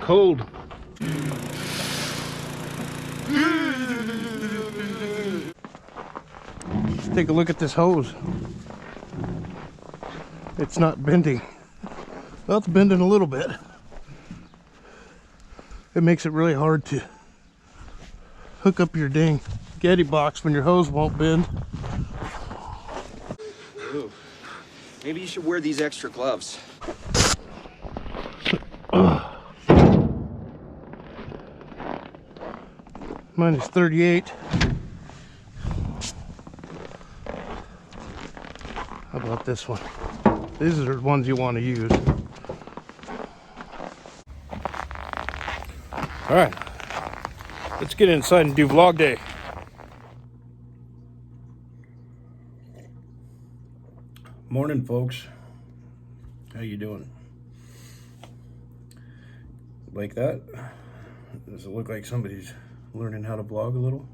cold. Let's take a look at this hose. It's not bending. Well, it's bending a little bit. It makes it really hard to hook up your dang Getty box when your hose won't bend. Ooh. Maybe you should wear these extra gloves. Mine is 38. How about this one? These are the ones you want to use. All right, let's get inside and do vlog day. Morning, folks. How you doing? Like that? Does it look like somebody's learning how to vlog a little?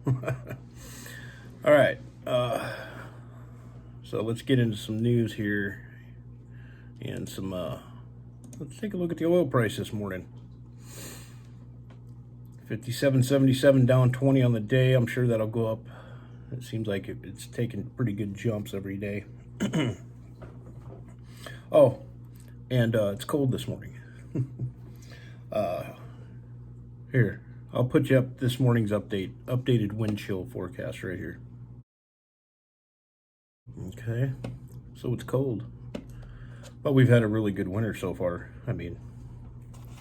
All right, so let's get into some news here and some let's take a look at the oil price this morning. 57.77, down 20 on the day. I'm sure that'll go up. It seems like it's taking pretty good jumps every day. Oh, and it's cold this morning. Here, I'll put you up this morning's updated wind chill forecast right here. Okay, so it's cold, but we've had a really good winter so far. I mean,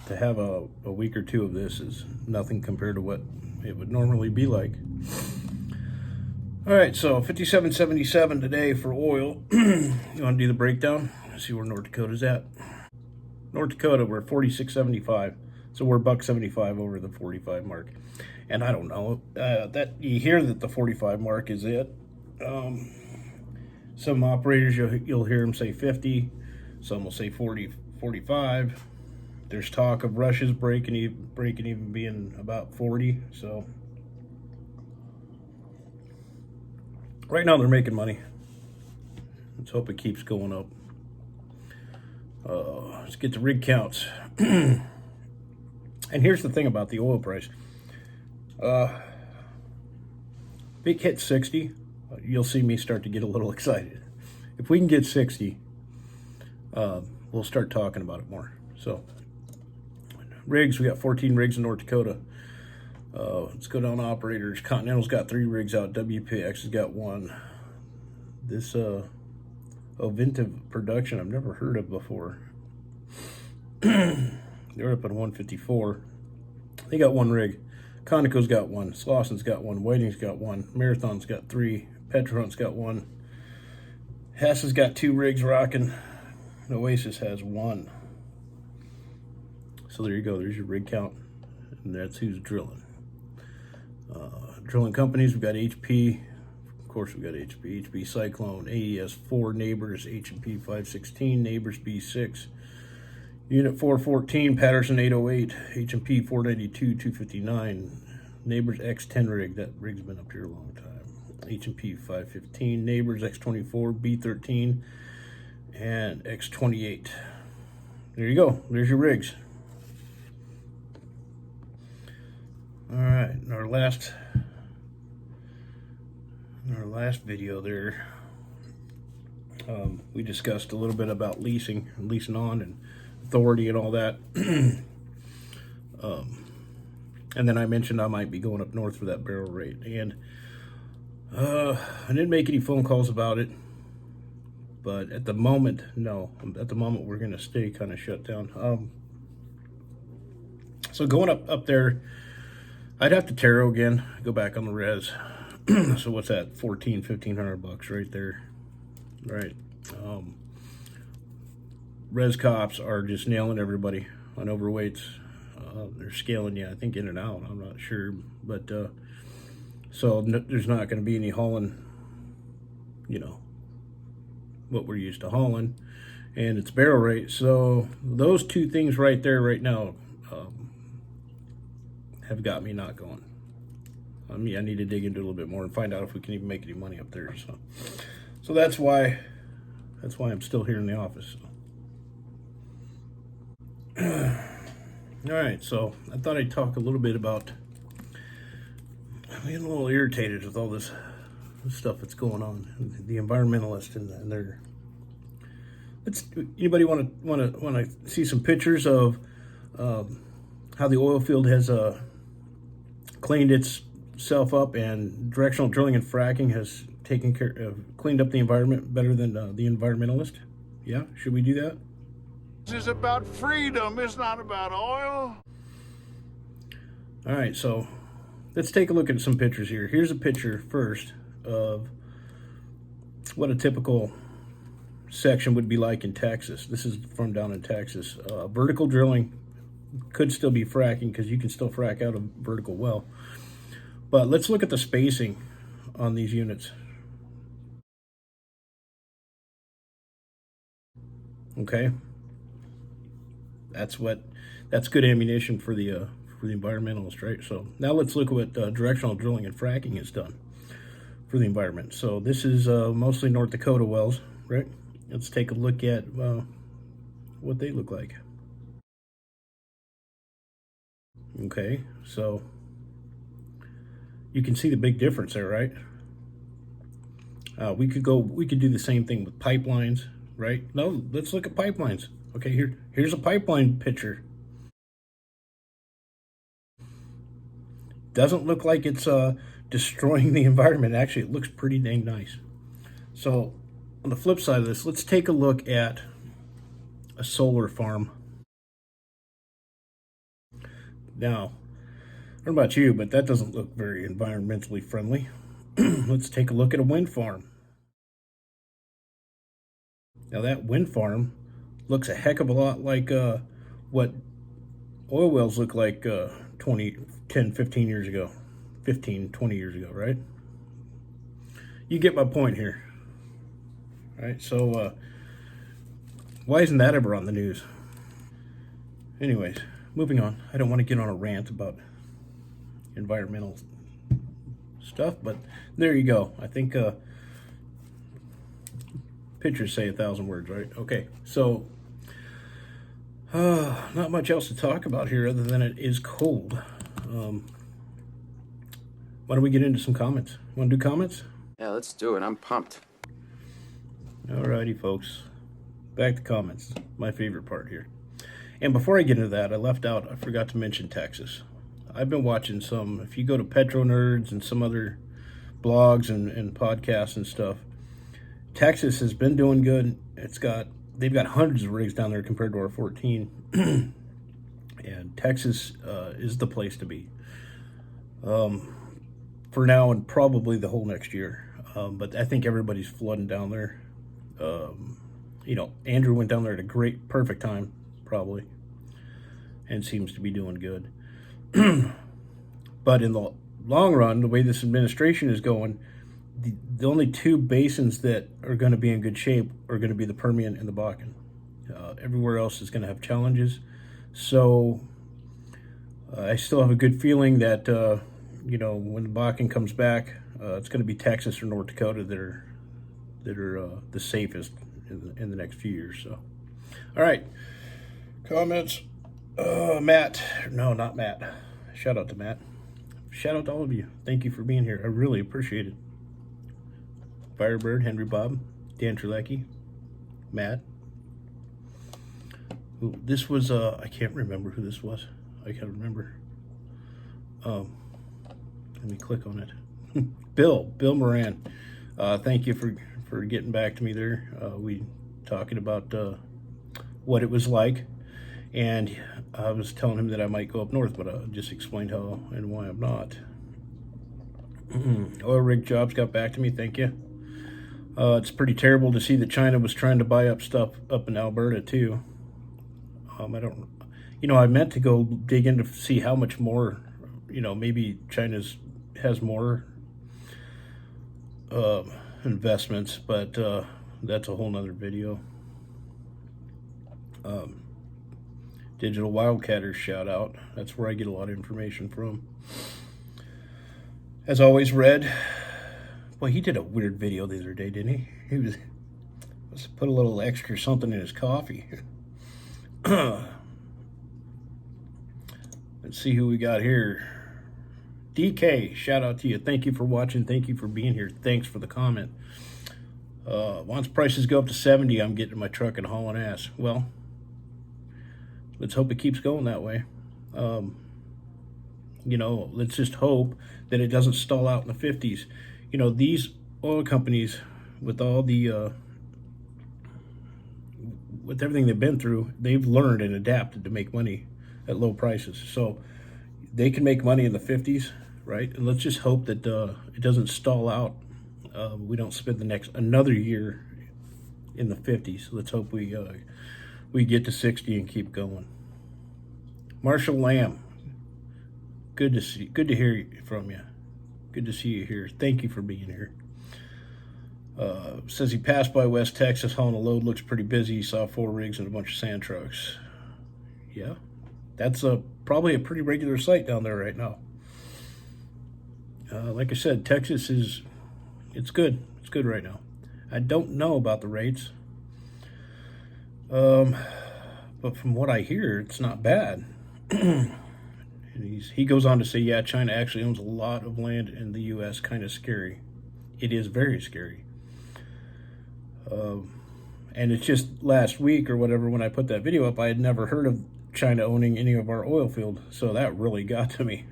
to have a week or two of this is nothing compared to what it would normally be like. All right, so 57.77 today for oil. You want to do the breakdown? See where North Dakota's at. North Dakota, we're 46.75, so we're $1.75 over the 45 mark. And I don't know that you hear that the 45 mark is it. Some operators you'll hear them say 50. Some will say 40, 45. There's talk of Russia's breaking even being about 40. So right now they're making money. Let's hope it keeps going up. Let's get the rig counts. And here's the thing about the oil price. If it hits 60, you'll see me start to get a little excited. If we can get 60, we'll start talking about it more. So rigs, we got 14 rigs in North Dakota. Let's go down to operators. Continental's got 3 rigs out. WPX has got 1. This Ovintiv production I've never heard of before. They're up at 154. They got 1 rig. Conoco's got 1. Slawson's got 1. Whiting's got 1. Marathon's got 3. Petrohunt's got 1. Hess has got 2 rigs rocking. Oasis has 1. So there you go. There's your rig count. And that's who's drilling. Drilling companies, we've got HP. Of course, we've got HP Cyclone, AES 4, Neighbors, H&P 516, Neighbors B6, Unit 414, Patterson 808, H&P 492, 259, Neighbors X10 rig. That rig's been up here a long time. H&P 515, Neighbors X24, B13, and X28. There you go. There's your rigs. All right, in our last video there, we discussed a little bit about leasing on and authority and all that. And then I mentioned I might be going up north for that barrel rate, and I didn't make any phone calls about it, but at the moment, no. At the moment, we're going to stay kind of shut down. So going up there, I'd have to taro again, go back on the res. So what's that? $1,500 right there, right? Res cops are just nailing everybody on overweights. They're scaling you, I think, in and out. I'm not sure, but so there's not going to be any hauling, you know, what we're used to hauling, and it's barrel rate. So those 2 things right there, right now, have got me not going. I need to dig into a little bit more and find out if we can even make any money up there. So that's why I'm still here in the office. All right, so I thought I'd talk a little bit about. I'm getting a little irritated with all this stuff that's going on. The environmentalists and their. Anybody want to see some pictures of how the oil field has cleaned itself up, and directional drilling and fracking has taken care of, cleaned up the environment better than the environmentalist? Yeah, should we do that? This is about freedom. It's not about oil. All right, so let's take a look at some pictures here. Here's a picture first of what a typical section would be like in Texas. This is from down in Texas. Vertical drilling could still be fracking because you can still frack out a vertical well. But let's look at the spacing on these units. Okay, that's good ammunition for the environmentalist, right? So now let's look at what directional drilling and fracking has done for the environment. So this is mostly North Dakota wells, right? Let's take a look at what they look like. Okay, so you can see the big difference there, right? We could do the same thing with pipelines, right? No, let's look at pipelines. Okay, here's a pipeline picture. Doesn't look like it's destroying the environment. Actually, it looks pretty dang nice. So on the flip side of this, let's take a look at a solar farm. Now, I don't know about you, but that doesn't look very environmentally friendly. Let's take a look at a wind farm. Now that wind farm looks a heck of a lot like what oil wells look like 15 years ago. 20 years ago, right? You get my point here. Right, so why isn't that ever on the news? Anyways, moving on. I don't want to get on a rant about environmental stuff, but there you go. I think pictures say 1,000 words, right? Okay, so not much else to talk about here other than it is cold. Why don't we get into some comments? Want to do comments? Yeah, let's do it. I'm pumped. Alrighty, folks. Back to comments. My favorite part here. And before I get into that, I forgot to mention Texas. I've been watching some, if you go to Petro Nerds and some other blogs and podcasts and stuff, Texas has been doing good. They've got hundreds of rigs down there compared to our 14. And Texas is the place to be. For now and probably the whole next year. But I think everybody's flooding down there. Andrew went down there at a perfect time, probably, and seems to be doing good. But in the long run, the way this administration is going, the only two basins that are going to be in good shape are going to be the Permian and the Bakken. Everywhere else is going to have challenges. So I still have a good feeling that when the Bakken comes back, it's going to be Texas or North Dakota that are the safest in the next few years. So, all right, comments. Matt, no, not Matt. Shout out to Matt. Shout out to all of you. Thank you for being here. I really appreciate it. Firebird, Henry Bob, Dan Trelecki, Matt. Ooh, this was I can't remember who this was. I can't remember. Let me click on it. Bill Moran. Thank you for getting back to me there. We talking about what it was like, and I was telling him that I might go up north, but I just explained how and why I'm not. Oil rig jobs got back to me. Thank you. It's pretty terrible to see that China was trying to buy up stuff up in Alberta too. I meant to go dig in to see how much more. Maybe China's has more investments, but that's a whole nother video. Digital Wildcatters shout out. That's where I get a lot of information from. As always, Red. Well, he did a weird video the other day, didn't he? He was put a little extra something in his coffee. Let's see who we got here. DK, shout out to you. Thank you for watching. Thank you for being here. Thanks for the comment. Once prices go up to 70, I'm getting in my truck and hauling ass. Well, let's hope it keeps going that way. Let's just hope that it doesn't stall out in the 50s. These oil companies, with all the with everything they've been through, they've learned and adapted to make money at low prices. So they can make money in the 50s, right? And let's just hope that it doesn't stall out. We don't spend another year in the 50s. Let's hope we get to 60 and keep going. Marshall Lamb, good to hear from you. Good to see you here. Thank you for being here. Says he passed by West Texas hauling a load. Looks pretty busy. He saw 4 rigs and a bunch of sand trucks. Yeah, that's probably a pretty regular sight down there right now. Like I said, Texas it's good. It's good right now. I don't know about the rates, but from what I hear, it's not bad. And he goes on to say, yeah, China actually owns a lot of land in the U.S. Kind of scary. It is very scary. And it's just last week or whatever, when I put that video up, I had never heard of China owning any of our oil field. So that really got to me.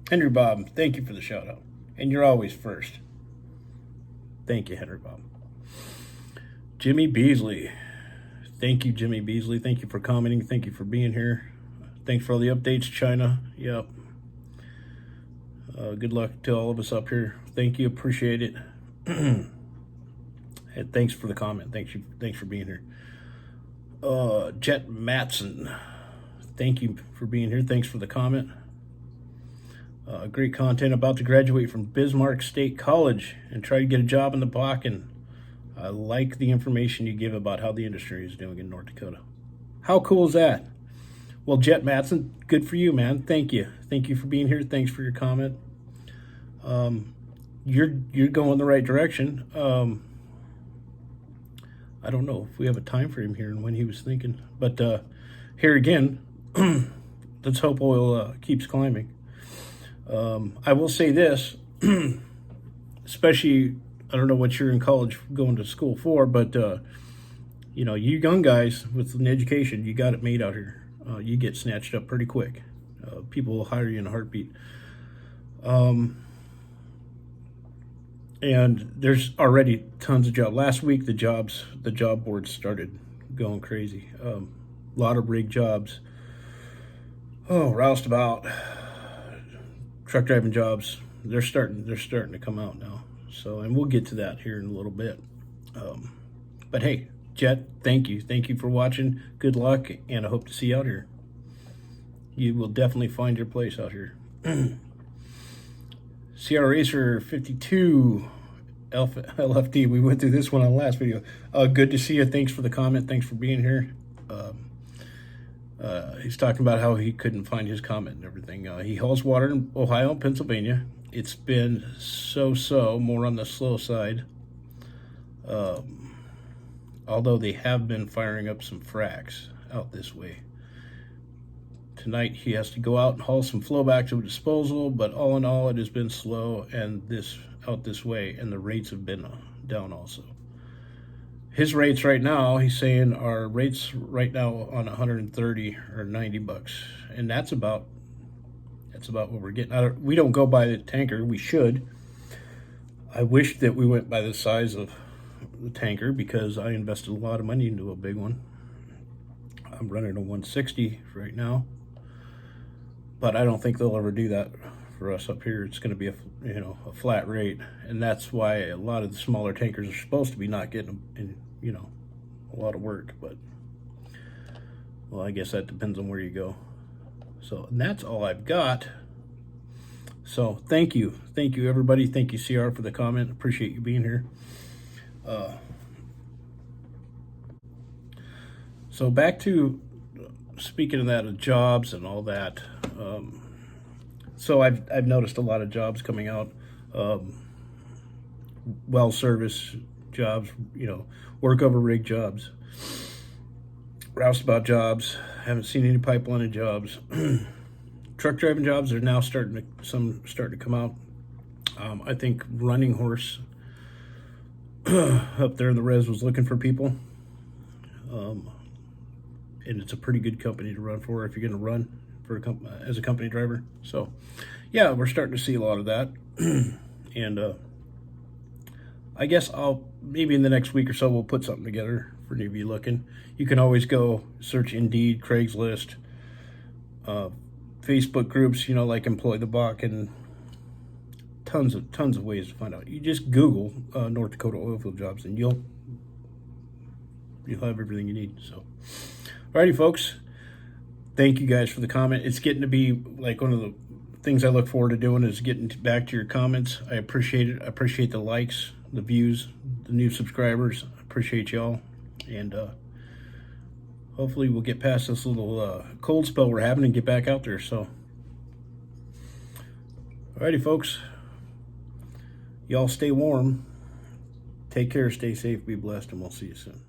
Henry Bob, thank you for the shout out. And you're always first. Thank you, Henry Bob. Jimmy Beasley. Thank you, Jimmy Beasley. Thank you for commenting. Thank you for being here. Thanks for all the updates, China. Yep. Good luck to all of us up here. Thank you. Appreciate it. And thanks for the comment. Thanks for being here. Jet Matson. Thank you for being here. Thanks for the comment. Great content. About to graduate from Bismarck State College and try to get a job in the Bakken. I like the information you give about how the industry is doing in North Dakota. How cool is that? Well, Jet Matson, good for you, man. Thank you. Thank you for being here. Thanks for your comment. You're going the right direction. I don't know if we have a time frame here and when he was thinking, but here again, let's hope oil keeps climbing. I will say this, especially, I don't know what you're in college going to school for, but you young guys with an education, you got it made out here. You get snatched up pretty quick. People will hire you in a heartbeat. And there's already tons of jobs. Last week, the job boards started going crazy. A lot of rig jobs. Roustabout, truck driving jobs. They're starting to come out now. So, and we'll get to that here in a little bit. But hey, Jet, thank you for watching. Good luck, and I hope to see you out here. You will definitely find your place out here. CR Racer 52 LFD. We went through this one on the last video. Good to see you. Thanks for the comment. Thanks for being here. He's talking about how he couldn't find his comment and everything. He hauls water in Ohio and Pennsylvania. It's been so, more on the slow side. Although they have been firing up some fracs out this way. Tonight he has to go out and haul some flowback to a disposal, but all in all, it has been slow and out this way, and the rates have been down also. His rates right now, he's saying, our rates right now on 130 or 90 bucks, and that's about what we're getting. We don't go by the tanker. We should. I wish that we went by the size of the tanker, because I invested a lot of money into a big one. I'm running a 160 right now, but I don't think they'll ever do that for us up here. It's going to be a flat rate, and that's why a lot of the smaller tankers are supposed to be not getting a lot of work. But well, I guess that depends on where you go. So, and that's all I've got. So thank you everybody. Thank you, CR, for the comment. Appreciate you being here. So back to speaking of that, of jobs and all that. So I've noticed a lot of jobs coming out, well service jobs, work over rig jobs, roustabout jobs. Haven't seen any pipelining jobs. truck driving jobs are now starting to come out. I think Running Horse up there in the res was looking for people, and it's a pretty good company to run for if you're going to run for as a company driver. So, yeah, we're starting to see a lot of that, and I guess maybe in the next week or so we'll put something together for any of you looking. You can always go search Indeed, Craigslist, Facebook groups, like Employ the Buck, and tons of ways to find out. You just Google North Dakota oilfield jobs, and you'll have everything you need. So, alrighty, folks. Thank you guys for the comment. It's getting to be like one of the things I look forward to doing is getting back to your comments. I appreciate it. I appreciate the likes, the views, the new subscribers. I appreciate y'all, and hopefully we'll get past this little cold spell we're having and get back out there. So, alrighty, folks. Y'all stay warm. Take care, stay safe, be blessed, and we'll see you soon.